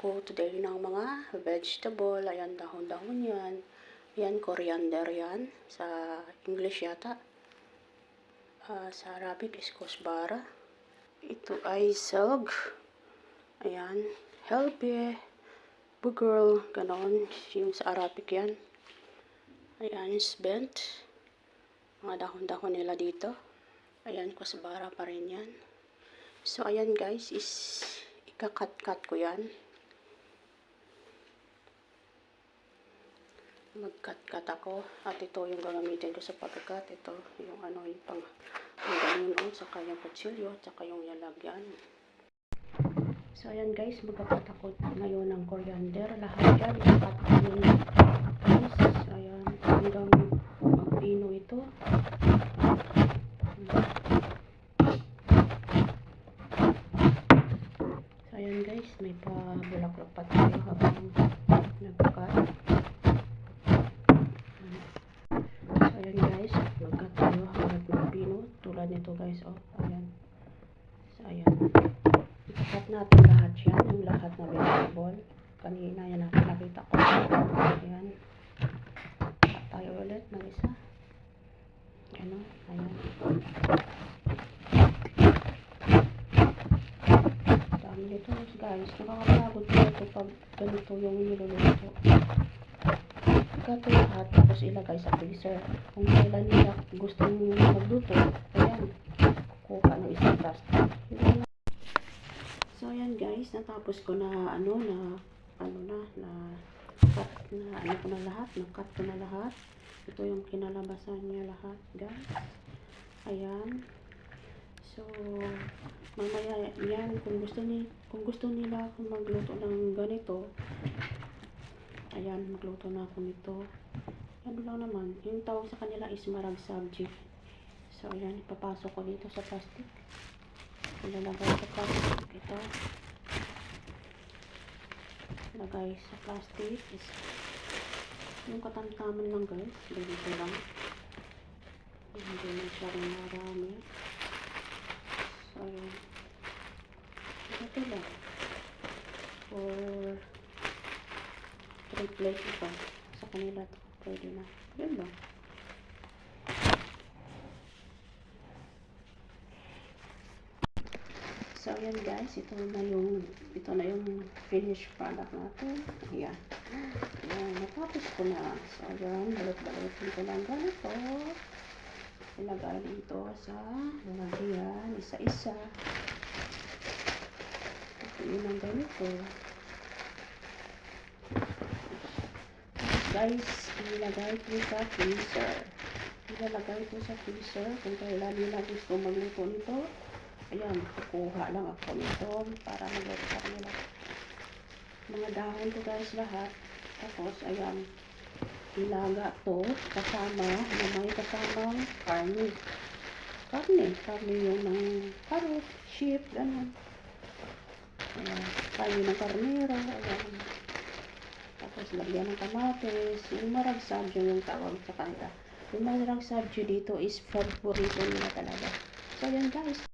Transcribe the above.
ako today ng mga vegetable. Ayan, dahon-dahon yan. Ayan, coriander yan. Sa English yata. Sa Arabic is kusbara. Ito ay silg. Ayan, helbe, bugurl, ganon. Yung sa Arabic yan. Ayan, spent. Mga dahon-dahon nila dito. Ayan, kusbara pa rin yan. So, ayan guys, is ikakat-kat ko yan. Mag-cut-cut ako. At ito yung gagamitin ko sa pagkakat. Ito yung ano, yung pang ganun, saka yung kutsilyo, saka yung lalagyan. So, ayan guys, mag-cut ako ngayon ng coriander. Lahat yan, ikakat ko yun. Guys, ayan, hanggang magpino ito. Ayan guys, may pabulaklak pa tayo habang nagkat. So ayan guys, magkat tayo hanggang magpino. Tulad nito guys, oh, ayan. So ayan. Ikakat natin lahat yan, yung lahat na vegetable. Kanina yan natin nakita ko. Ayan. Kat tayo ulit ng isa. Ayan o, ayan. Ito guys, nakakapagod po ito pag ganito yung niluluto. Ikato lahat, tapos ilagay sa freezer. Kung kailan nila gusto nyo magluto, ayan, kuha ng isang plastic. So ayan guys, natapos ko na cut ko na lahat. Ito yung kinalabasan niya lahat guys. Ayan. So, mamaya yan, kung gusto nila akong magluto ng ganito, ayan, magluto na ako nito. Yan lang naman. Yung tawag sa kanila is marag sabji. So, ayan, ipapasok ko dito sa plastic. Ilalagay sa plastic ito. Lagay sa plastic is yung katamtaman lang guys. Dito lang. Hindi na siya rin marami. So, ayan. Ito lang. For 3 plates ito. Sa kanila ito. Pwede na. Yun lang. So, ayan guys. Ito na yung finished product natin. Ayan. Ayan. Natapos ko na. So, ayan. Balot-balotin ko lang ganito. Ilagay dito sa lalagyan, isa-isa. Ito yun ang ganito. Guys, ilagay ko sa freezer. Ilalagay ko sa freezer kung kailan nila gusto magluto nito. Ayan, kukuha lang ako nito para magluto sa kanila. Mga dahon ko guys lahat. Tapos, ayan. Ilaga to kasama na may kasamang karne yung ng carrot, sheep, gano'n. Karne ng karnero, ayan. Tapos lagyan ng kamatis, yung marag sabjo yung tawag sa kanila. Yung marag sabjo dito is favorito nila talaga. So ayan guys.